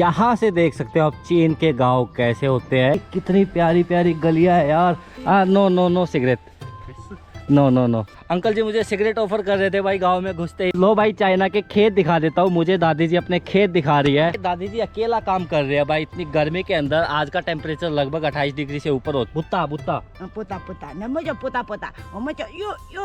यहाँ से देख सकते हो आप चीन के गांव कैसे होते हैं। कितनी प्यारी प्यारी गलियां है यार। No no no cigarette, no no no. Uncle जी मुझे सिगरेट ऑफर कर रहे थे भाई गांव में घुसते ही। लो भाई चाइना के खेत दिखा देता हूँ। मुझे दादी जी अपने खेत दिखा रही है। दादी जी अकेला काम कर रहे हैं भाई इतनी गर्मी के अंदर। आज का टेम्परेचर लगभग 28 डिग्री से ऊपर हो। बुत्ता बुत्ता 不打不打，那么叫不打不打，我们叫玉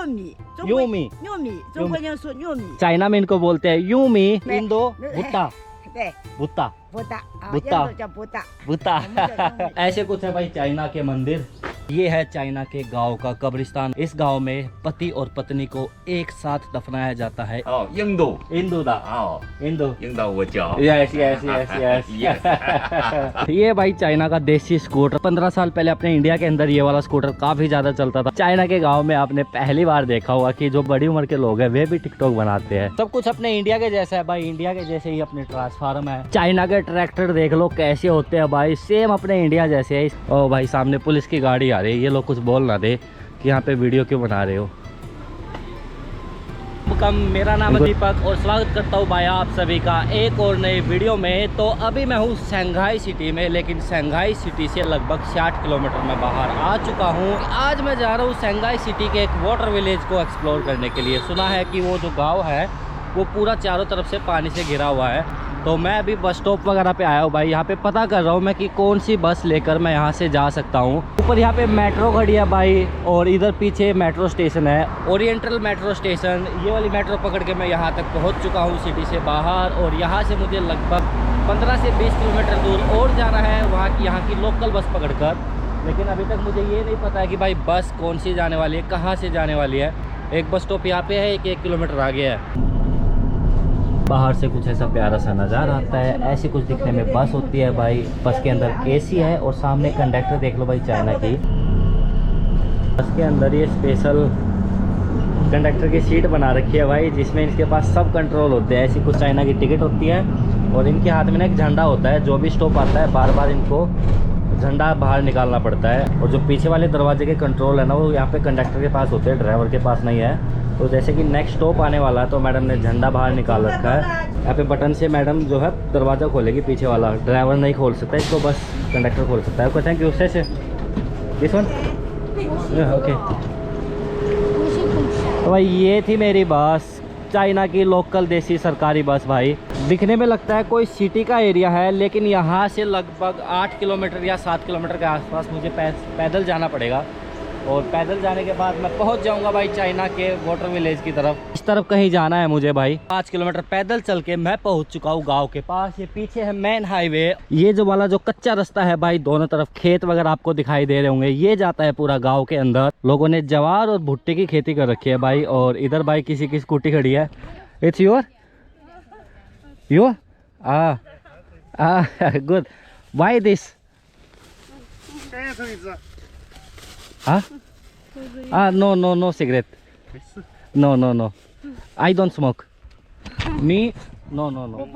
米，中 यूं 国 मी 玉米，中国人说玉米， चाइना में इनको बोलते हैं यूं मी। मैं- इंदो बुत्ता 对， बुत्ता 不打啊， बुत्ता 印度叫不打， बुत्ता 我们叫玉米。 ऐसे कुछ है भाई चाइना के मंदिर। ये है चाइना के गांव का कब्रिस्तान। इस गांव में पति और पत्नी को एक साथ दफनाया जाता है। 哦，印度 इंदू दा 哦， इंदू 印度我叫 यस यस यस यस। ये भाई चाइना का देसी स्कूटर। 15 साल पहले अपने इंडिया के अंदर ये वाला स्कूटर काफी ज्यादा चलता था। चाइना के गांव में आपने पहली बार देखा होगा कि जो बड़ी उम्र के लोग हैं वे भी टिकटॉक बनाते हैं। सब कुछ अपने इंडिया के जैसा है भाई। इंडिया के जैसे ही अपने ट्रांसफार्म है। चाइना के ट्रैक्टर देख लो कैसे होते हैं भाई, सेम अपने इंडिया जैसे है। ओ भाई सामने पुलिस की गाड़ी आ रही है। ये लोग कुछ बोल ना दे कि यहाँ पे वीडियो क्यों बना रहे हो। मेरा नाम है दीपक और स्वागत करता हूँ भाई आप सभी का एक और नई वीडियो में। तो अभी मैं हूँ शंघाई सिटी में, लेकिन शंघाई सिटी से लगभग 60 किलोमीटर में बाहर आ चुका हूँ। आज मैं जा रहा हूँ शंघाई सिटी के एक वाटर विलेज को एक्सप्लोर करने के लिए। सुना है कि वो जो गाँव है वो पूरा चारों तरफ से पानी से घिरा हुआ है। तो मैं अभी बस स्टॉप वगैरह पे आया हूँ भाई। यहाँ पे पता कर रहा हूँ मैं कि कौन सी बस लेकर मैं यहाँ से जा सकता हूँ। ऊपर यहाँ पे मेट्रो खड़ी है भाई और इधर पीछे मेट्रो स्टेशन है, ओरिएंटल मेट्रो स्टेशन। ये वाली मेट्रो पकड़ के मैं यहाँ तक पहुँच चुका हूँ सिटी से बाहर। और यहाँ से मुझे लगभग 15 से 20 किलोमीटर दूर और जाना है वहाँ की यहाँ की लोकल बस पकड़ कर। लेकिन अभी तक मुझे ये नहीं पता है कि भाई बस कौन सी जाने वाली है, कहाँ से जाने वाली है। एक बस स्टॉप यहाँ पे है, एक किलोमीटर आगे है। बाहर से कुछ ऐसा प्यारा सा नज़ारा आता है। ऐसी कुछ दिखने में बस होती है भाई। बस के अंदर एसी है और सामने कंडक्टर देख लो भाई चाइना की। बस के अंदर ये स्पेशल कंडक्टर की सीट बना रखी है भाई, जिसमें इनके पास सब कंट्रोल होते हैं। ऐसी कुछ चाइना की टिकट होती है और इनके हाथ में ना एक झंडा होता है। जो भी स्टॉप आता है बार बार इनको झंडा बाहर निकालना पड़ता है। और जो पीछे वाले दरवाजे के कंट्रोल है ना वो यहाँ पे कंडक्टर के पास होते हैं, ड्राइवर के पास नहीं है। तो जैसे कि नेक्स्ट स्टॉप आने वाला है तो मैडम ने झंडा बाहर निकाल रखा है। यहाँ पे बटन से मैडम जो है दरवाज़ा खोलेगी पीछे वाला। ड्राइवर नहीं खोल सकता इसको, बस कंडक्टर खोल सकता है। Okay thank you. से दिस वन ओके। तो भाई ये थी मेरी बस, चाइना की लोकल देसी सरकारी बस भाई। दिखने में लगता है कोई सिटी का एरिया है, लेकिन यहाँ से लगभग 8 किलोमीटर या 7 किलोमीटर के आसपास मुझे पैदल जाना पड़ेगा। और पैदल जाने के बाद मैं पहुंच जाऊंगा भाई चाइना के वाटर विलेज की तरफ। इस तरफ कहीं जाना है मुझे भाई। 5 किलोमीटर पैदल चल के मैं पहुंच चुका हूँ गांव के पास। ये पीछे है मेन हाईवे। ये जो वाला जो कच्चा रास्ता है भाई, दोनों तरफ खेत वगैरह आपको दिखाई दे रहे होंगे। ये जाता है पूरा गाँव के अंदर। लोगों ने जवार और भुट्टे की खेती कर रखी है भाई। और इधर भाई किसी की स्कूटी खड़ी है। It's your good. Why this no no no cigarette, no no no, I don't smoke, me no no no।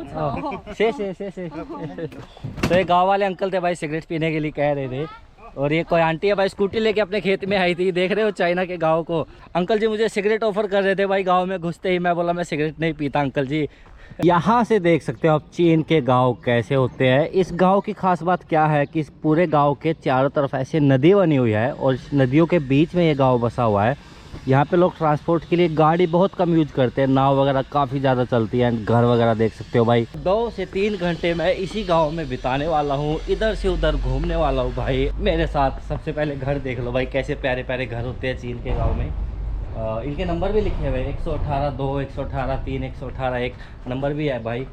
से तो ये गांव वाले अंकल थे भाई, सिगरेट पीने के लिए कह रहे थे। और ये कोई आंटी है भाई स्कूटी लेके अपने खेत में आई थी। देख रहे हो चाइना के गांव को। अंकल जी मुझे सिगरेट ऑफर कर रहे थे भाई गांव में घुसते ही। मैं बोला मैं सिगरेट नहीं पीता अंकल जी। यहाँ से देख सकते हो आप चीन के गांव कैसे होते हैं। इस गांव की खास बात क्या है कि इस पूरे गांव के चारों तरफ ऐसे नदी बनी हुई है और इस नदियों के बीच में ये गांव बसा हुआ है। यहाँ पे लोग ट्रांसपोर्ट के लिए गाड़ी बहुत कम यूज करते हैं, नाव वगैरह काफ़ी ज़्यादा चलती है। घर वगैरह देख सकते हो भाई। 2 से 3 घंटे मैं इसी गांव में बिताने वाला हूँ, इधर से उधर घूमने वाला हूँ भाई मेरे साथ। सबसे पहले घर देख लो भाई, कैसे प्यारे प्यारे घर होते हैं चीन के गाँव में। इनके नंबर भी लिखे हुए 118-2, 118-3, 118-1 नंबर भी है भाई।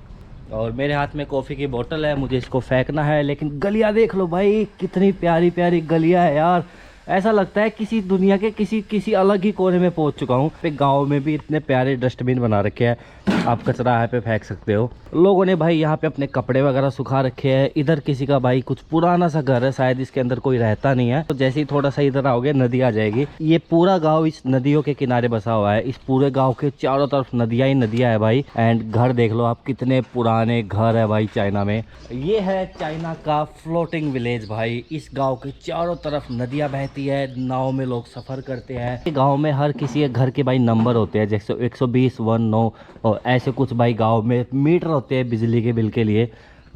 और मेरे हाथ में कॉफ़ी की बोतल है, मुझे इसको फेंकना है। लेकिन गलियाँ देख लो भाई, कितनी प्यारी प्यारी गलियाँ है यार। ऐसा लगता है किसी दुनिया के किसी अलग ही कोने में पहुंच चुका हूँ। पे गांव में भी इतने प्यारे डस्टबिन बना रखे हैं, आप कचरा यहाँ पे फेंक सकते हो। लोगों ने भाई यहाँ पे अपने कपड़े वगैरह सुखा रखे हैं। इधर किसी का भाई कुछ पुराना सा घर है, शायद इसके अंदर कोई रहता नहीं है। तो जैसे ही थोड़ा सा इधर आओगे नदी आ जाएगी। ये पूरा गाँव इस नदियों के किनारे बसा हुआ है। इस पूरे गाँव के चारों तरफ नदियाँ ही नदियाँ है भाई। एंड घर देख लो आप, कितने पुराने घर है भाई चाइना में। ये है चाइना का फ्लोटिंग विलेज भाई। इस गाँव के चारों तरफ नदियाँ बहती है, नाव में लोग सफर करते हैं। गांव में हर किसी के घर के भाई नंबर होते हैं, जैसे 120, 1 9 और ऐसे कुछ भाई गांव में मीटर होते हैं बिजली के बिल के लिए।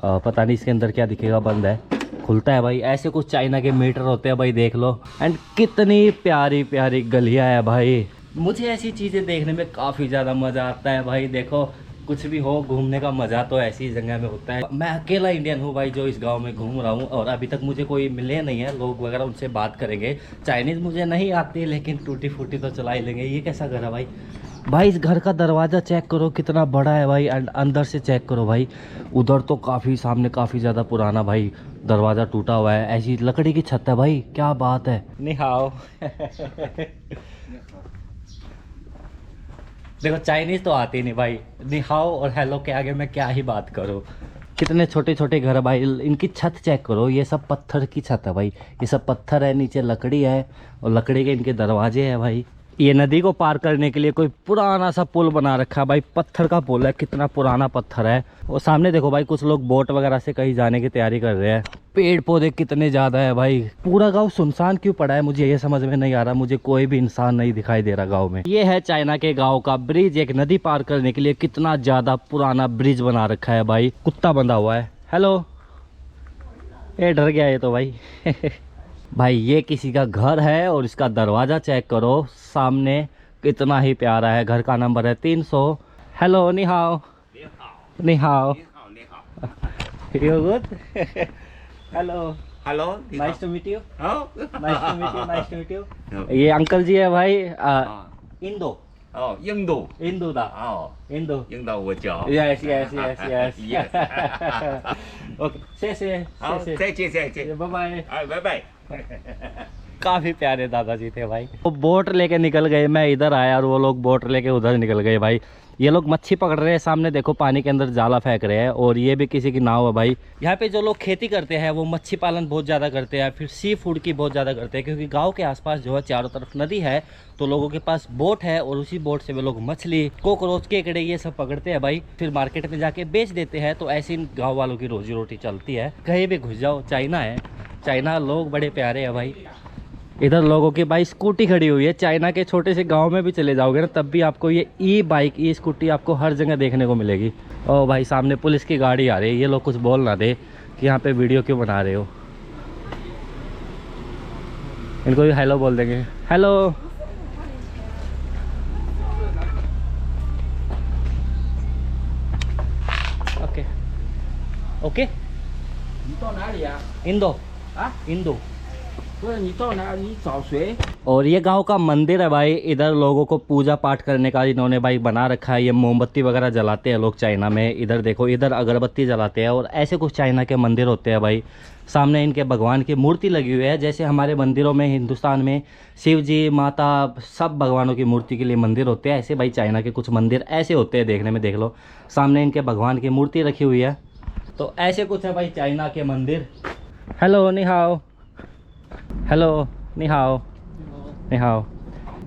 पता नहीं इसके अंदर क्या दिखेगा, बंद है, खुलता है भाई। ऐसे कुछ चाइना के मीटर होते हैं भाई, देख लो। एंड कितनी प्यारी प्यारी गलियां है भाई। मुझे ऐसी चीज़ें देखने में काफ़ी ज़्यादा मज़ा आता है भाई। देखो कुछ भी हो, घूमने का मज़ा तो ऐसी जगह में होता है। मैं अकेला इंडियन हूँ भाई जो इस गांव में घूम रहा हूँ, और अभी तक मुझे कोई मिले नहीं है। लोग वगैरह उनसे बात करेंगे। चाइनीज़ मुझे नहीं आती, लेकिन टूटी फूटी तो चला ही लेंगे। ये कैसा घर है भाई? भाई इस घर का दरवाज़ा चेक करो कितना बड़ा है भाई, एंड अंदर से चेक करो भाई। उधर तो काफ़ी सामने काफ़ी ज़्यादा पुराना भाई दरवाज़ा टूटा हुआ है। ऐसी लकड़ी की छत है भाई, क्या बात है। नि हाओ। देखो चाइनीज़ तो आती नहीं भाई, नि हाओ और हेलो के आगे मैं क्या ही बात करूँ। कितने छोटे छोटे घर है भाई। इनकी छत चेक करो, ये सब पत्थर की छत है भाई। ये सब पत्थर है, नीचे लकड़ी है, और लकड़ी के इनके दरवाजे हैं भाई। ये नदी को पार करने के लिए कोई पुराना सा पुल बना रखा है भाई, पत्थर का पुल है, कितना पुराना पत्थर है। और सामने देखो भाई कुछ लोग बोट वगैरह से कहीं जाने की तैयारी कर रहे हैं। पेड़ पौधे कितने ज़्यादा है भाई। पूरा गांव सुनसान क्यों पड़ा है मुझे ये समझ में नहीं आ रहा। मुझे कोई भी इंसान नहीं दिखाई दे रहा गाँव में। ये है चाइना के गाँव का ब्रिज। एक नदी पार करने के लिए कितना ज़्यादा पुराना ब्रिज बना रखा है भाई। कुत्ता बंधा हुआ है। हेलो, ये डर गया ये तो भाई। भाई ये किसी का घर है, और इसका दरवाज़ा चेक करो सामने, कितना ही प्यारा है। घर का नंबर है 300। हेलो, नि हाओ। नि हाओ। You good? Hello. Hello, nice to meet you. Oh. Nice to meet you. Nice to meet you. ये अंकल जी है भाई, इंदो। Oh, 印度。 इंदो दा। Oh, इंदो। 印度我叫。 yes yes yes yes. Yes. Okay, से好，再见再见。 बाय बाय।哎，拜拜。 काफी प्यारे दादाजी थे भाई। वो बोट लेके निकल गए, मैं इधर आया और वो लोग बोट लेके उधर निकल गए भाई। ये लोग मच्छी पकड़ रहे हैं, सामने देखो पानी के अंदर जाला फेंक रहे हैं, और ये भी किसी की नाव है भाई। यहाँ पे जो लोग खेती करते हैं वो मच्छी पालन बहुत ज़्यादा करते हैं, फिर सी फूड की बहुत ज़्यादा करते हैं, क्योंकि गांव के आसपास जो है चारों तरफ नदी है, तो लोगों के पास बोट है, और उसी बोट से वे लोग मछली, कोकरोच, केकड़े ये सब पकड़ते हैं भाई, फिर मार्केट में जाके बेच देते हैं। तो ऐसे इन गाँव वालों की रोजी रोटी चलती है। कहीं भी घुस जाओ, चाइना है, चाइना लोग बड़े प्यारे हैं भाई। इधर लोगों की भाई स्कूटी खड़ी हुई है। चाइना के छोटे से गांव में भी चले जाओगे ना, तब भी आपको ये ई बाइक, ई स्कूटी आपको हर जगह देखने को मिलेगी। ओ भाई सामने पुलिस की गाड़ी आ रही है। ये लोग कुछ बोल ना दे कि यहाँ पे वीडियो क्यों बना रहे हो। इनको भी हेलो बोल देंगे। हेलो। Okay okay. 你到哪里呀、 इंदो 啊？ इंदो। 不是你到哪？你找谁？ और ये गांव का मंदिर है भाई। इधर लोगों को पूजा पाठ करने का इन्होंने भाई बना रखा है। ये मोमबत्ती वगैरह जलाते हैं लोग चाइना में। इधर देखो, इधर अगरबत्ती जलाते हैं, और ऐसे कुछ चाइना के मंदिर होते हैं भाई। सामने इनके भगवान की मूर्ति लगी हुई है, जैसे हमारे मंदिरों में हिंदुस्तान में शिव जी, माता, सब भगवानों की मूर्ति के लिए मंदिर होते हैं, ऐसे भाई चाइना के कुछ मंदिर ऐसे होते हैं देखने में। देख लो सामने इनके भगवान की मूर्ति रखी हुई है। तो ऐसे कुछ है भाई चाइना के मंदिर। हेलो, नि हाओ। हेलो, नि हाओ। नि हाओ।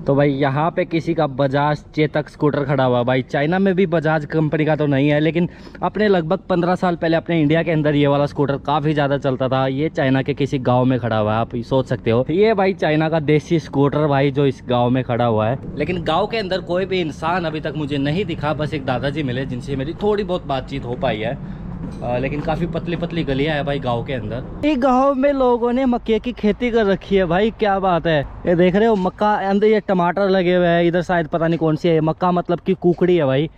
तो भाई यहाँ पे किसी का बजाज चेतक स्कूटर खड़ा हुआ भाई। चाइना में भी बजाज कंपनी का तो नहीं है, लेकिन अपने लगभग 15 साल पहले अपने इंडिया के अंदर ये वाला स्कूटर काफ़ी ज़्यादा चलता था। ये चाइना के किसी गांव में खड़ा हुआ है, आप सोच सकते हो। ये भाई चाइना का देसी स्कूटर भाई जो इस गांव में खड़ा हुआ है। लेकिन गांव के अंदर कोई भी इंसान अभी तक मुझे नहीं दिखा, बस एक दादाजी मिले जिनसे मेरी थोड़ी बहुत बातचीत हो पाई है। लेकिन काफ़ी पतली पतली गलियां है भाई गांव के अंदर। ये गांव में लोगों ने मक्के की खेती कर रखी है भाई, क्या बात है। ये देख रहे हो मक्का, अंदर ये टमाटर लगे हुए हैं, इधर शायद पता नहीं कौन सी है। मक्का मतलब कि कुकड़ी है भाई।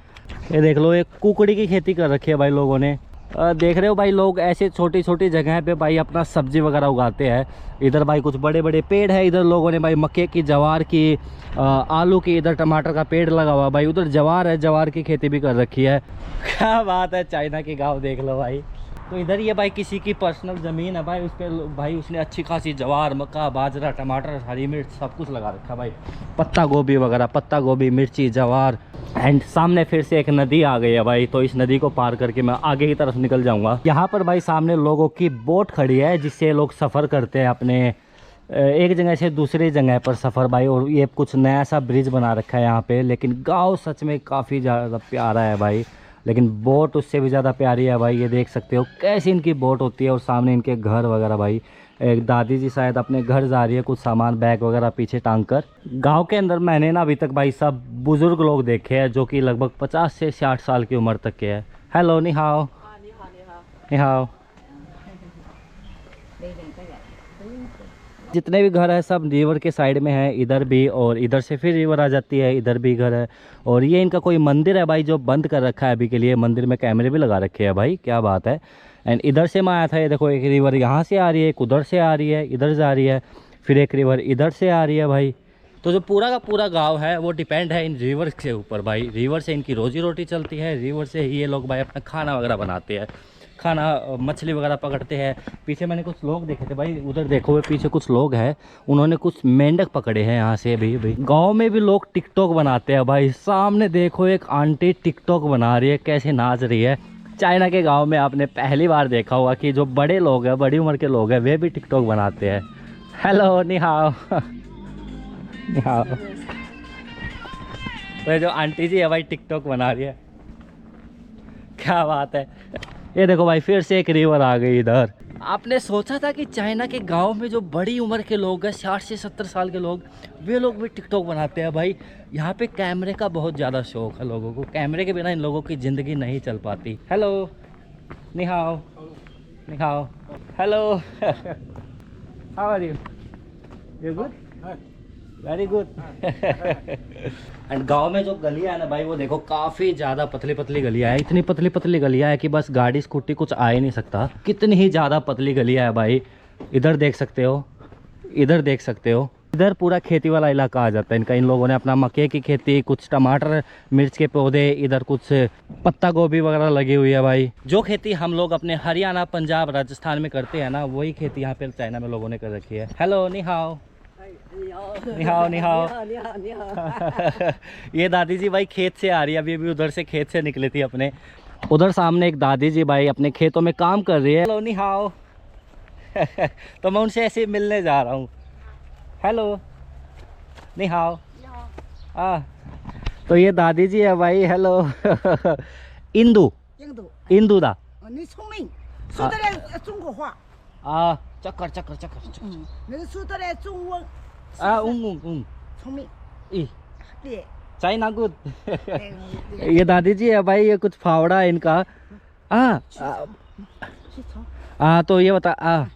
ये देख लो, एक कुकड़ी की खेती कर रखी है भाई लोगों ने। देख रहे हो भाई, लोग ऐसे छोटी छोटी जगह पे भाई अपना सब्जी वगैरह उगाते हैं। इधर भाई कुछ बड़े बड़े पेड़ है। इधर लोगों ने भाई मक्के की, जवार की, आलू की, इधर टमाटर का पेड़ लगा हुआ भाई। उधर जवार है, जवार की खेती भी कर रखी है। क्या बात है, चाइना की गाँव देख लो भाई। तो इधर ये भाई किसी की पर्सनल ज़मीन है भाई, उस पर भाई उसने अच्छी खासी जवार, मक्का, बाजरा, टमाटर, हरी मिर्च सब कुछ लगा रखा भाई। पत्ता गोभी वगैरह, पत्ता गोभी, मिर्ची, जवार। एंड सामने फिर से एक नदी आ गई है भाई, तो इस नदी को पार करके मैं आगे की तरफ निकल जाऊंगा। यहाँ पर भाई सामने लोगों की बोट खड़ी है, जिससे लोग सफ़र करते हैं अपने एक जगह से दूसरी जगह पर सफ़र भाई। और ये कुछ नया सा ब्रिज बना रखा है यहाँ पे। लेकिन गाँव सच में काफ़ी ज़्यादा प्यारा है भाई, लेकिन बोट उससे भी ज़्यादा प्यारी है भाई। ये देख सकते हो कैसी इनकी बोट होती है, और सामने इनके घर वगैरह भाई। एक दादी जी शायद अपने घर जा रही है, कुछ सामान बैग वगैरह पीछे टांग कर। गाँव के अंदर मैंने ना अभी तक भाई सब बुज़ुर्ग लोग देखे हैं, जो कि लगभग 50 से 60 साल की उम्र तक के हैं। हेलो, नि हाओ। ni hao। जितने भी घर है सब रिवर के साइड में है, इधर भी, और इधर से फिर रिवर आ जाती है, इधर भी घर है। और ये इनका कोई मंदिर है भाई जो बंद कर रखा है अभी के लिए, मंदिर में कैमरे भी लगा रखे हैं भाई, क्या बात है। एंड इधर से मैं आया था, ये देखो एक रिवर यहाँ से आ रही है, एक उधर से आ रही है, इधर से आ रही है, फिर एक रिवर इधर से आ रही है भाई। तो जो पूरा का पूरा गांव है वो डिपेंड है इन रिवर के ऊपर भाई, रिवर से इनकी रोजी रोटी चलती है, रिवर से ही ये लोग भाई अपना खाना वगैरह बनाते हैं, खाना मछली वगैरह पकड़ते हैं। पीछे मैंने कुछ लोग देखे थे भाई, उधर देखो हुए पीछे कुछ लोग हैं, उन्होंने कुछ मेंढक पकड़े हैं यहाँ से भी भाई। गांव में भी लोग टिकटॉक बनाते हैं भाई, सामने देखो एक आंटी टिकटॉक बना रही है, कैसे नाच रही है। चाइना के गांव में आपने पहली बार देखा होगा कि जो बड़े लोग हैं, बड़ी उम्र के लोग हैं, वे भी टिकटॉक बनाते हैं। हेलो नि हाओ नि हाओ। तो जो आंटी जी है भाई टिकटॉक बना रही है, क्या बात है। ये देखो भाई फिर से एक रिवर आ गई इधर। आपने सोचा था कि चाइना के गांव में जो बड़ी उम्र के लोग हैं, 60 से 70 साल के लोग, वे लोग भी टिकटॉक बनाते हैं भाई। यहाँ पे कैमरे का बहुत ज़्यादा शौक है लोगों को, कैमरे के बिना इन लोगों की ज़िंदगी नहीं चल पाती। हेलो नि हाओ नि हाओ। Hello how are you? You good? Very good. And गांव में जो गलियां है ना भाई, वो देखो काफ़ी ज़्यादा पतली पतली गलियां है, इतनी पतली पतली गलियां है कि बस गाड़ी स्कूटी कुछ आ ही नहीं सकता, कितनी ही ज़्यादा पतली गलियां है भाई। इधर देख सकते हो, इधर देख सकते हो, इधर पूरा खेती वाला इलाका आ जाता है इनका। इन लोगों ने अपना मक्के की खेती, कुछ टमाटर मिर्च के पौधे, इधर कुछ पत्ता गोभी वगैरह लगी हुई है भाई। जो खेती हम लोग अपने हरियाणा, पंजाब, राजस्थान में करते हैं ना, वही खेती यहाँ पे चाइना में लोगों ने कर रखी है। हेलो नि हाओ नि हाओ नि हाओ। ये दादी जी भाई खेत से आ रही है, अभी अभी उधर से खेत से निकली थी अपने। उधर सामने एक दादी जी भाई अपने खेतों में काम कर रही है। हेलो नि हाओ। तो मैं उनसे ऐसे ही मिलने जा रहा हूँ। हेलो नि हाओ। तो ये दादी जी है भाई। हेलो इंदू इंदू दा 你聪明，说得来中国话， चक्कर चक्कर चक्कर 你说得来中文， 聪明， 对， चाइना गुड। ये दादी जी है भाई, ये कुछ फावड़ा है इनका। तो ये बता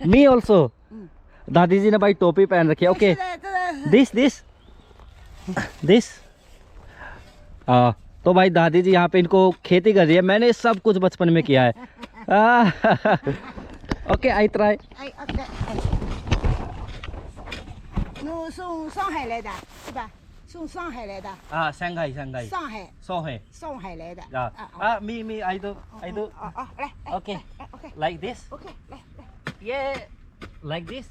मी ऑल्सो। दादी जी ने भाई टोपी पहन रखी है। Okay this this this. तो भाई दादी जी यहाँ पे इनको खेती कर रही है, मैंने सब कुछ बचपन में किया है। Okay I try. 哎，OK， 侬从上海来的是吧？从上海来的， Shanghai Shanghai 上海， सोहे 上海来的。 मी आई दो 来 okay ，OK， like this ，OK， 来， ये लाइक दिस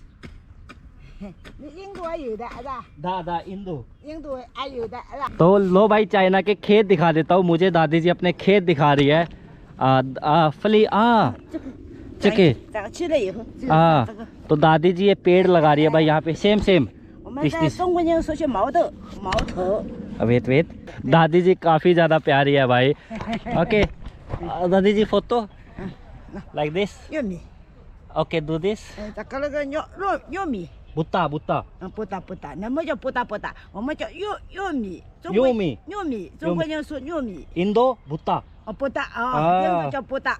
你印度还有的是吧？ दादा इंदू। 印度还有的是吧？ तो लो भाई चाइना के खेत दिखा देता हूँ। मुझे दादी जी अपने खेत दिखा रही है। फली चके 长期了以后，这 हाँ 个这个， तो दादी जी ये पेड़ लगा रही है भाई यहाँ पे। Same same 我们在中国人说是毛豆、毛头。 wait wait. दादी जी काफ़ी ज़्यादा प्यारी है भाई। ओके दादी जी photo like this 玉米， okay do this 这个那个玉米， बुत्ता बुत्ता 不大不大，那么叫不大不大，我们叫玉米。玉米，玉米，中国人说玉米， इंदो बुत्ता 不大啊， 啊 印度叫不大，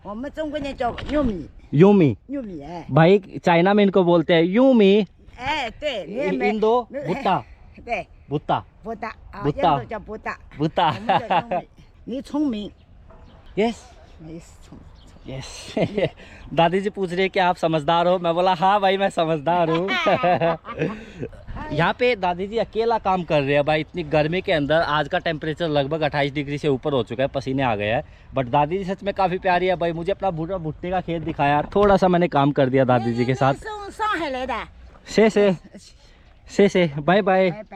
我们中国人叫玉米， यूमी 玉米哎， भाई चाइना में इनको बोलते हैं यूमी। 哎对，你也没 इंदो बुत्ता 对， बुत्ता 不大啊，不大印度叫不大， बुत्ता 我们叫玉米。你聪明， यस 你是聪明。 यस। दादी जी पूछ रही है कि आप समझदार हो, मैं बोला हाँ भाई मैं समझदार हूँ। यहाँ पे दादी जी अकेला काम कर रहे हैं भाई इतनी गर्मी के अंदर। आज का टेम्परेचर लगभग 28 डिग्री से ऊपर हो चुका है, पसीने आ गए हैं। बट दादी जी सच में काफ़ी प्यारी है भाई। मुझे अपना भूरा भुट्टे का खेत दिखाया, थोड़ा सा मैंने काम कर दिया दादी जी के साथ। 从上海来的， से बाय बाय। 拜拜。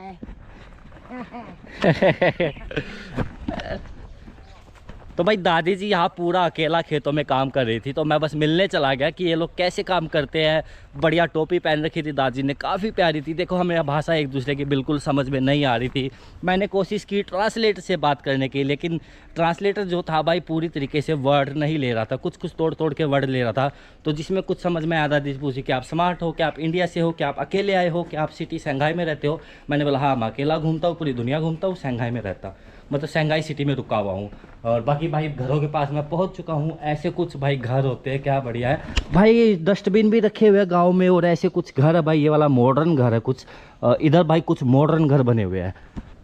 तो भाई दादी जी यहाँ पूरा अकेला खेतों में काम कर रही थी, तो मैं बस मिलने चला गया कि ये लोग कैसे काम करते हैं। बढ़िया टोपी पहन रखी थी दादी ने, काफ़ी प्यारी थी। देखो हमें भाषा एक दूसरे की बिल्कुल समझ में नहीं आ रही थी। मैंने कोशिश की ट्रांसलेटर से बात करने की, लेकिन ट्रांसलेटर जो था भाई पूरी तरीके से वर्ड नहीं ले रहा था, कुछ कुछ तोड़ तोड़ के वर्ड ले रहा था। तो जिसमें कुछ समझ में आया, दादी जी पूछी कि आप स्मार्ट हो, क्या आप इंडिया से हो, क्या आप अकेले आए हो, क्या आप सिटी शंघाई में रहते हो। मैंने बोला हाँ मैं अकेला घूमता हूँ, पूरी दुनिया घूमता हूँ, शंघाई में रहता। मतलब शंघाई सिटी में रुका हुआ हूँ। और बाकी भाई घरों के पास मैं पहुँच चुका हूँ। ऐसे कुछ भाई घर होते हैं, क्या बढ़िया है भाई। डस्टबिन भी रखे हुए हैं गाँव में, और ऐसे कुछ घर है भाई। ये वाला मॉडर्न घर है कुछ, इधर भाई कुछ मॉडर्न घर बने हुए हैं।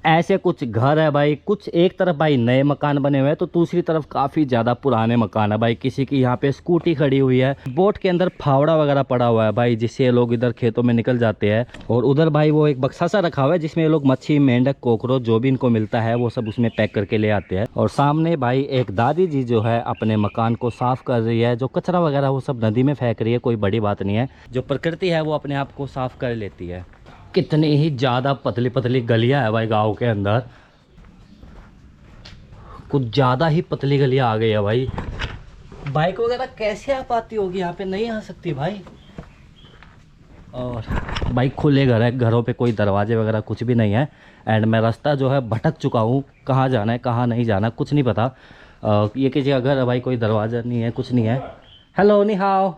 ऐसे कुछ घर है भाई, कुछ एक तरफ भाई नए मकान बने हुए हैं तो दूसरी तरफ काफ़ी ज़्यादा पुराने मकान है भाई। किसी की यहाँ पे स्कूटी खड़ी हुई है, बोट के अंदर फावड़ा वगैरह पड़ा हुआ है भाई, जिससे ये लोग इधर खेतों में निकल जाते हैं। और उधर भाई वो एक बक्सा सा रखा हुआ है जिसमें ये लोग मच्छी, मेंढक, कोकरोच जो भी इनको मिलता है वो सब उसमें पैक करके ले आते हैं। और सामने भाई एक दादी जी जो है अपने मकान को साफ कर रही है। जो कचरा वगैरह वो सब नदी में फेंक रही है, कोई बड़ी बात नहीं है। जो प्रकृति है वो अपने आप को साफ कर लेती है। कितनी ही ज़्यादा पतली पतली गलियाँ है भाई गाँव के अंदर, कुछ ज़्यादा ही पतली गलियाँ आ गई है भाई। बाइक वगैरह कैसे आ पाती होगी यहाँ पे, नहीं आ सकती भाई। और बाइक खुले घर है, घरों पे कोई दरवाजे वगैरह कुछ भी नहीं है। एंड मैं रास्ता जो है भटक चुका हूँ, कहाँ जाना है कहाँ नहीं जाना कुछ नहीं पता। ये किसी का घर है भाई, कोई दरवाज़ा नहीं है, कुछ नहीं है। हेलो, नि हाओ,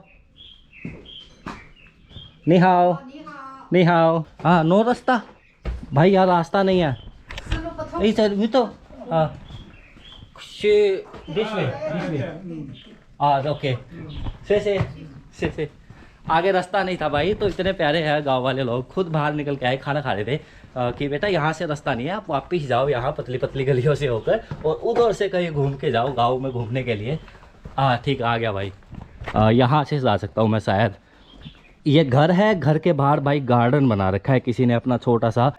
नि हाओ, नि हाओ। हाँ, नो रास्ता भाई, यहाँ रास्ता नहीं है। यही सर तो हाँ दिस वे ओके से आगे रास्ता नहीं था भाई। तो इतने प्यारे हैं गांव वाले लोग, खुद बाहर निकल के आए, खाना खा रहे थे कि बेटा यहाँ से रास्ता नहीं है, आप वापिस जाओ यहाँ पतली पतली गलियों से होकर और उधर से कहीं घूम के जाओ गाँव में घूमने के लिए। हाँ ठीक, आ गया भाई, यहाँ से जा सकता हूँ मैं शायद। ये घर है, घर के बाहर भाई गार्डन बना रखा है किसी ने अपना छोटा सा।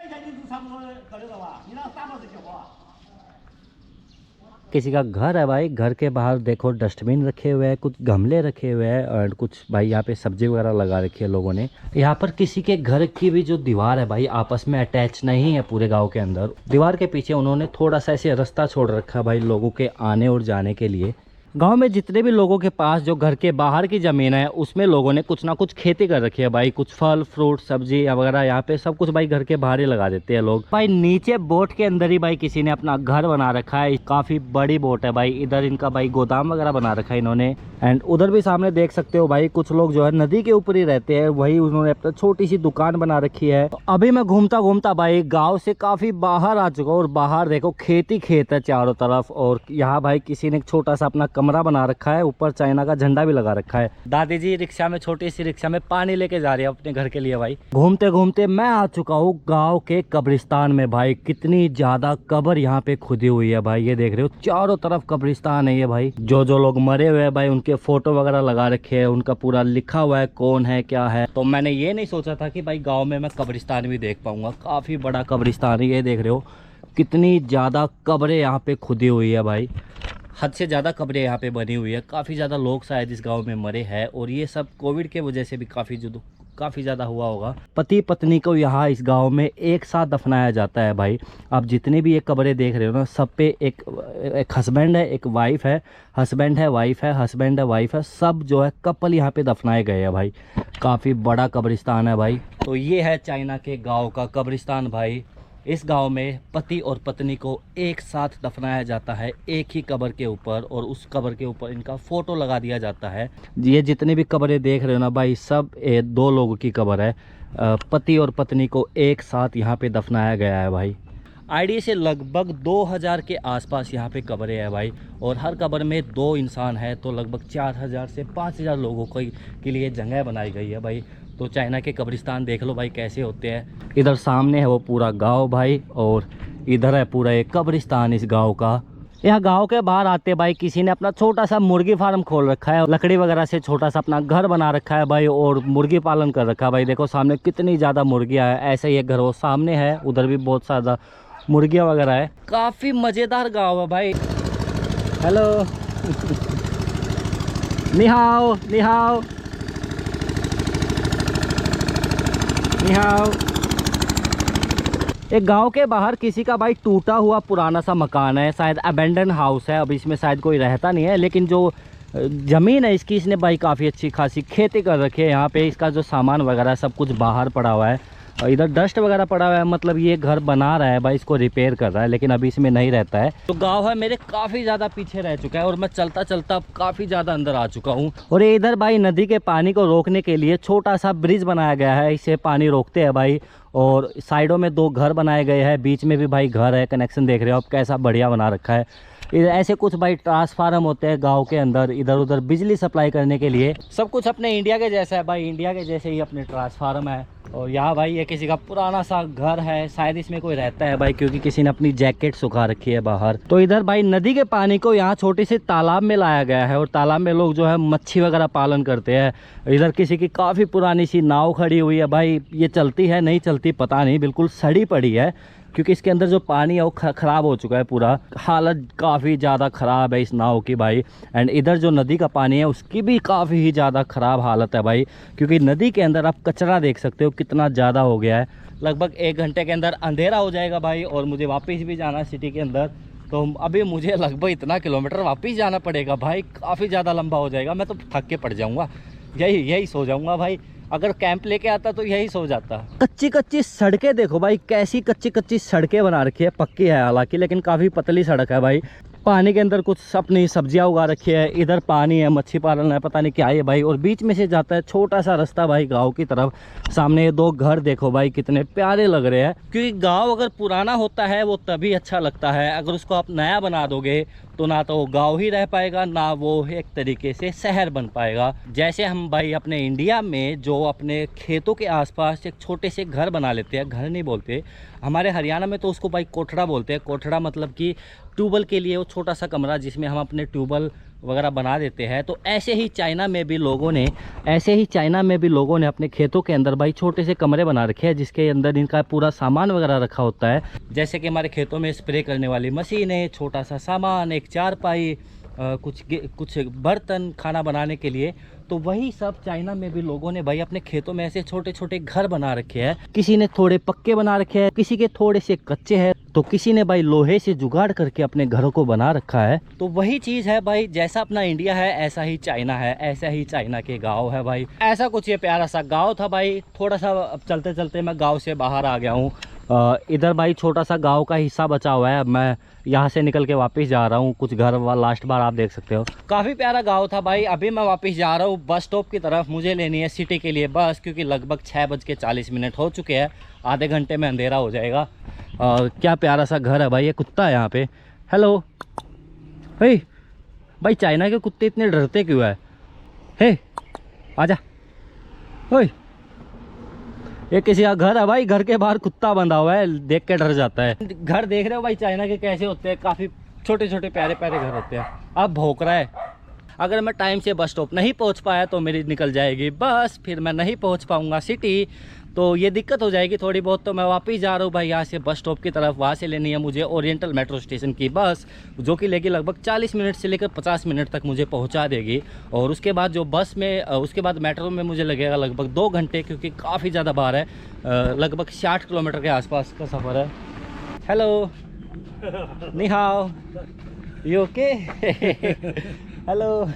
किसी का घर है भाई, घर के बाहर देखो डस्टबिन रखे हुए हैं, कुछ गमले रखे हुए हैं और कुछ भाई यहाँ पे सब्जी वगैरह लगा रखी है लोगों ने। यहाँ पर किसी के घर की भी जो दीवार है भाई आपस में अटैच नहीं है पूरे गांव के अंदर। दीवार के पीछे उन्होंने थोड़ा सा ऐसे रास्ता छोड़ रखा है भाई लोगों के आने और जाने के लिए। गांव में जितने भी लोगों के पास जो घर के बाहर की ज़मीन है उसमें लोगों ने कुछ ना कुछ खेती कर रखी है भाई। कुछ फल फ्रूट सब्जी वगैरह यहाँ पे सब कुछ भाई घर के बाहर ही लगा देते हैं लोग। भाई नीचे बोट के अंदर ही भाई किसी ने अपना घर बना रखा है, काफ़ी बड़ी बोट है भाई। इधर इनका भाई गोदाम वगैरह बना रखा है इन्होंने। एंड उधर भी सामने देख सकते हो भाई कुछ लोग जो है नदी के ऊपर ही रहते हैं, वही उन्होंने अपना छोटी सी दुकान बना रखी है। तो अभी मैं घूमता घूमता भाई गाँव से काफ़ी बाहर आ चुका हूँ और बाहर देखो खेत ही खेत है चारों तरफ। और यहाँ भाई किसी ने एक छोटा सा अपना कमरा बना रखा है, ऊपर चाइना का झंडा भी लगा रखा है। दादी जी रिक्शा में, छोटी सी रिक्शा में पानी लेके जा रही है अपने घर के लिए भाई। घूमते घूमते मैं आ चुका हूँ गांव के कब्रिस्तान में भाई। कितनी ज्यादा कब्र यहाँ पे खुदी हुई है भाई, ये देख रहे हो चारों तरफ कब्रिस्तान है ये भाई। जो जो लोग मरे हुए हैं भाई उनके फोटो वगैरह लगा रखे हैं, उनका पूरा लिखा हुआ है कौन है क्या है। तो मैंने ये नहीं सोचा था कि भाई गाँव में मैं कब्रिस्तान भी देख पाऊंगा। काफी बड़ा कब्रिस्तान है, ये देख रहे हो कितनी ज्यादा कब्रें यहाँ पे खुदी हुई है भाई। हद से ज़्यादा कब्रें यहाँ पे बनी हुई है। काफ़ी ज़्यादा लोग शायद इस गांव में मरे हैं और ये सब कोविड के वजह से भी काफ़ी ज़्यादा हुआ होगा। पति पत्नी को यहाँ इस गांव में एक साथ दफनाया जाता है भाई। आप जितने भी ये कब्रें देख रहे हो ना, सब पे एक हस्बैंड है, एक वाइफ है, हस्बैंड है वाइफ है, हस्बैंड है वाइफ है, सब जो है कपल यहाँ पे दफनाए गए हैं भाई। काफ़ी बड़ा कब्रिस्तान है भाई। तो ये है चाइना के गाँव का कब्रिस्तान भाई। इस गांव में पति और पत्नी को एक साथ दफनाया जाता है एक ही कब्र के ऊपर, और उस कब्र के ऊपर इनका फोटो लगा दिया जाता है। ये जितने भी कब्रें देख रहे हो ना भाई, सब दो लोगों की कब्र है। पति और पत्नी को एक साथ यहाँ पे दफनाया गया है भाई। आईडी से लगभग 2000 के आसपास यहाँ पे कब्रें हैं भाई, और हर कब्र में 2 इंसान है, तो लगभग 4000 से 5000 लोगों के लिए जगह बनाई गई है भाई। तो चाइना के कब्रिस्तान देख लो भाई कैसे होते हैं। इधर सामने है वो पूरा गांव भाई, और इधर है पूरा एक कब्रिस्तान इस गांव का। यहाँ गांव के बाहर आते भाई किसी ने अपना छोटा सा मुर्गी फार्म खोल रखा है, लकड़ी वगैरह से छोटा सा अपना घर बना रखा है भाई, और मुर्गी पालन कर रखा है भाई। देखो सामने कितनी ज़्यादा मुर्गियाँ हैं। ऐसे ही एक घर वो सामने है, उधर भी बहुत ज़्यादा मुर्गियाँ वगैरह है। काफ़ी मज़ेदार गाँव है भाई। हेलो नि हाओ, नि हाओ, नि हाओ। एक गांव के बाहर किसी का भाई टूटा हुआ पुराना सा मकान है, शायद अबेंडन हाउस है। अब इसमें शायद कोई रहता नहीं है, लेकिन जो ज़मीन है इसकी, इसने भाई काफ़ी अच्छी खासी खेती कर रखी है। यहाँ पे इसका जो सामान वगैरह सब कुछ बाहर पड़ा हुआ है। और इधर डस्ट वगैरह पड़ा हुआ है, मतलब ये घर बना रहा है भाई, इसको रिपेयर कर रहा है, लेकिन अभी इसमें नहीं रहता है। तो गांव है मेरे काफ़ी ज़्यादा पीछे रह चुका है और मैं चलता चलता अब काफ़ी ज़्यादा अंदर आ चुका हूँ। और ये इधर भाई नदी के पानी को रोकने के लिए छोटा सा ब्रिज बनाया गया है, इससे पानी रोकते हैं भाई। और साइडों में 2 घर बनाए गए हैं, बीच में भी भाई घर है, कनेक्शन देख रहे हो आप कैसा बढ़िया बना रखा है। इधर ऐसे कुछ भाई ट्रांसफार्मर होते हैं गांव के अंदर, इधर उधर बिजली सप्लाई करने के लिए। सब कुछ अपने इंडिया के जैसा है भाई, इंडिया के जैसे ही अपने ट्रांसफार्मर है। और यहाँ भाई ये किसी का पुराना सा घर है, शायद इसमें कोई रहता है भाई, क्योंकि किसी ने अपनी जैकेट सुखा रखी है बाहर। तो इधर भाई नदी के पानी को यहाँ छोटे से तालाब में लाया गया है और तालाब में लोग जो है मच्छी वगैरह पालन करते हैं। इधर किसी की काफ़ी पुरानी सी नाव खड़ी हुई है भाई, ये चलती है नहीं चलती पता नहीं, बिल्कुल सड़ी पड़ी है क्योंकि इसके अंदर जो पानी है वो ख़राब हो चुका है पूरा। हालत काफ़ी ज़्यादा ख़राब है इस नाव की भाई। एंड इधर जो नदी का पानी है उसकी भी काफ़ी ही ज़्यादा ख़राब हालत है भाई, क्योंकि नदी के अंदर आप कचरा देख सकते हो कितना ज़्यादा हो गया है। लगभग 1 घंटे के अंदर अंधेरा हो जाएगा भाई और मुझे वापस भी जाना है सिटी के अंदर। तो अभी मुझे लगभग इतना किलोमीटर वापस जाना पड़ेगा भाई, काफ़ी ज़्यादा लंबा हो जाएगा। मैं तो थक के पड़ जाऊँगा, यही सो जाऊँगा भाई। अगर कैंप लेके आता तो यही सो जाता। कच्ची सड़कें देखो भाई, कैसी कच्ची सड़कें बना रखी है, पक्की है हालांकि लेकिन काफ़ी पतली सड़क है भाई। पानी के अंदर कुछ अपनी सब्जियां उगा रखी है, इधर पानी है, मच्छी पालन है, पता नहीं क्या है भाई। और बीच में से जाता है छोटा सा रास्ता भाई गांव की तरफ। सामने ये 2 घर देखो भाई कितने प्यारे लग रहे हैं, क्योंकि गांव अगर पुराना होता है वो तभी अच्छा लगता है। अगर उसको आप नया बना दोगे तो ना तो वो गांव ही रह पाएगा, ना वो एक तरीके से शहर बन पाएगा। जैसे हम भाई अपने इंडिया में जो अपने खेतों के आसपास एक छोटे से घर बना लेते हैं, घर नहीं बोलते, हमारे हरियाणा में तो उसको भाई कोठड़ा बोलते हैं। कोठड़ा मतलब कि ट्यूबवेल के लिए वो छोटा सा कमरा जिसमें हम अपने ट्यूबवेल वगैरह बना देते हैं। तो ऐसे ही चाइना में भी लोगों ने अपने खेतों के अंदर भाई छोटे से कमरे बना रखे हैं, जिसके अंदर इनका पूरा सामान वगैरह रखा होता है। जैसे कि हमारे खेतों में स्प्रे करने वाली मशीन है, छोटा सा सामान, एक चारपाई, कुछ बर्तन खाना बनाने के लिए। तो वही सब चाइना में भी लोगों ने भाई अपने खेतों में ऐसे छोटे छोटे घर बना रखे हैं। किसी ने थोड़े पक्के बना रखे हैं, किसी के थोड़े से कच्चे हैं, तो किसी ने भाई लोहे से जुगाड़ करके अपने घरों को बना रखा है। तो वही चीज़ है भाई, जैसा अपना इंडिया है ऐसा ही चाइना है, ऐसा ही चाइना के गाँव है भाई। ऐसा कुछ ये प्यारा सा गाँव था भाई। थोड़ा सा अब चलते चलते मैं गाँव से बाहर आ गया हूँ। इधर भाई छोटा सा गांव का हिस्सा बचा हुआ है, मैं यहाँ से निकल के वापस जा रहा हूँ। कुछ घर लास्ट बार आप देख सकते हो, काफ़ी प्यारा गांव था भाई। अभी मैं वापस जा रहा हूँ बस स्टॉप की तरफ, मुझे लेनी है सिटी के लिए बस, क्योंकि लगभग 6:40 हो चुके हैं, आधे घंटे में अंधेरा हो जाएगा। क्या प्यारा सा घर है भाई। ये कुत्ता है यहाँ पे, हेलो भाई चाइना के कुत्ते इतने डरते क्यों है? हे आजा, ये किसी का घर है भाई, घर के बाहर कुत्ता बंधा हुआ है, देख के डर जाता है। घर देख रहे हो भाई चाइना के कैसे होते हैं, काफ़ी छोटे छोटे प्यारे प्यारे घर होते हैं। अब भौंक रहा है। अगर मैं टाइम से बस स्टॉप नहीं पहुंच पाया तो मेरी निकल जाएगी बस, फिर मैं नहीं पहुंच पाऊंगा सिटी, तो ये दिक्कत हो जाएगी थोड़ी बहुत। तो मैं वापस जा रहा हूँ भाई यहाँ से बस स्टॉप की तरफ। वहाँ से लेनी है मुझे ओरिएंटल मेट्रो स्टेशन की बस, जो कि लेगी लगभग 40 मिनट से लेकर 50 मिनट तक मुझे पहुँचा देगी। और उसके बाद जो बस में, उसके बाद मेट्रो में मुझे लगेगा लगभग 2 घंटे, क्योंकि काफ़ी ज़्यादा बाहर है। लगभग 60 किलोमीटर के आसपास का सफ़र है। हेलो, नि हाओ, यू ओके? हेलो।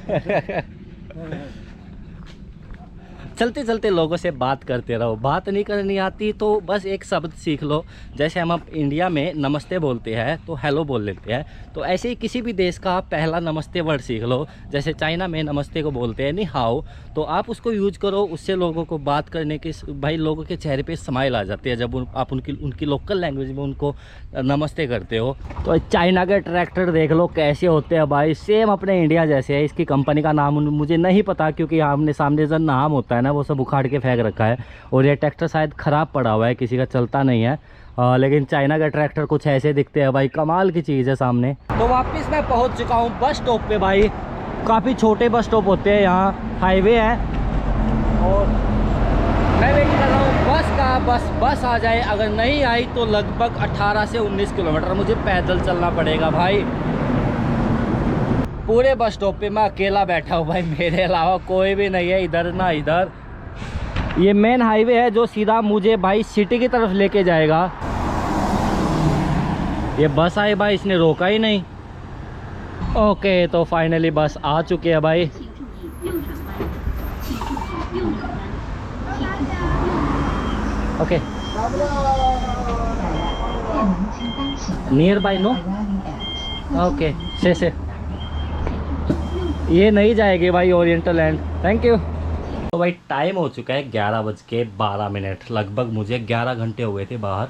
चलते चलते लोगों से बात करते रहो, बात नहीं करनी आती तो बस एक शब्द सीख लो। जैसे हम अब इंडिया में नमस्ते बोलते हैं तो हेलो बोल लेते हैं, तो ऐसे ही किसी भी देश का पहला नमस्ते वर्ड सीख लो। जैसे चाइना में नमस्ते को बोलते हैं नि हाओ, तो आप उसको यूज करो। उससे लोगों को बात करने के भाई लोगों के चेहरे पे स्माइल आ जाती है जब आप उनकी लोकल लैंग्वेज में उनको नमस्ते करते हो। तो चाइना के ट्रैक्टर देख लो कैसे होते हैं भाई, सेम अपने इंडिया जैसे है। इसकी कंपनी का नाम मुझे नहीं पता, क्योंकि आमने सामने जो नाम होता है ना वो सब उखाड़ के फेंक रखा है। और ये ट्रैक्टर शायद ख़राब पड़ा हुआ है, किसी का चलता नहीं है। लेकिन चाइना का ट्रैक्टर कुछ ऐसे दिखते हैं भाई, कमाल की चीज़ है सामने। तो वापस मैं पहुंच चुका हूं बस स्टॉप पे भाई। काफ़ी छोटे बस स्टॉप होते हैं यहाँ, हाईवे है और मैं वेट कर रहा हूँ बस का। बस आ जाए, अगर नहीं आई तो लगभग 18 से 19 किलोमीटर मुझे पैदल चलना पड़ेगा भाई। पूरे बस स्टॉप पे मैं अकेला बैठा हूँ भाई, मेरे अलावा कोई भी नहीं है इधर ना इधर। ये मेन हाईवे है जो सीधा मुझे भाई सिटी की तरफ लेके जाएगा। ये बस आई भाई, इसने रोका ही नहीं। ओके, तो फाइनली बस आ चुकी है भाई। Okay nearby no okay से ये नहीं जाएगी भाई ओरिएंटल लैंड। Thank you. तो भाई टाइम हो चुका है 11:12। लगभग मुझे 11 घंटे हो गए थे बाहर।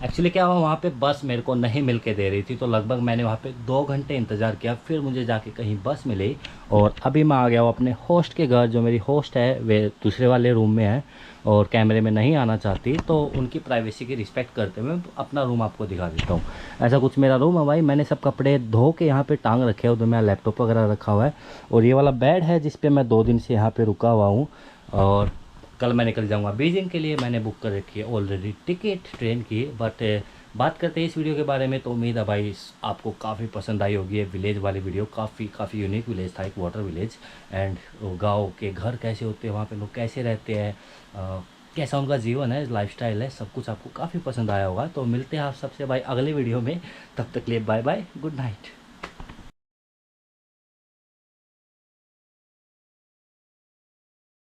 एक्चुअली क्या हुआ, वहाँ पे बस मेरे को नहीं मिल के दे रही थी, तो लगभग मैंने वहाँ पे 2 घंटे इंतज़ार किया, फिर मुझे जाके कहीं बस मिली और अभी मैं आ गया हूँ अपने होस्ट के घर। जो मेरी होस्ट है वे दूसरे वाले रूम में है और कैमरे में नहीं आना चाहती, तो उनकी प्राइवेसी की रिस्पेक्ट करते हुए अपना रूम आपको दिखा देता हूँ। ऐसा कुछ मेरा रूम है भाई। मैंने सब कपड़े धो के यहाँ पे टांग रखे हैं, उधर मेरा लैपटॉप वगैरह रखा हुआ है और ये वाला बेड है जिस पे मैं 2 दिन से यहाँ पे रुका हुआ हूँ। और कल मैं निकल जाऊँगा बीजिंग के लिए। मैंने बुक कर रखी है ऑलरेडी टिकट ट्रेन की। बट बात करते हैं इस वीडियो के बारे में, तो उम्मीद है भाई आपको काफ़ी पसंद आई होगी। ये विलेज वाली वीडियो काफ़ी यूनिक विलेज था, एक वाटर विलेज। एंड गांव के घर कैसे होते हैं, वहाँ पे लोग कैसे रहते हैं, कैसा उनका जीवन है, लाइफस्टाइल है, सब कुछ आपको काफ़ी पसंद आया होगा। तो मिलते हैं आप सबसे भाई अगले वीडियो में। तब तक के लिए बाय बाय, गुड नाइट।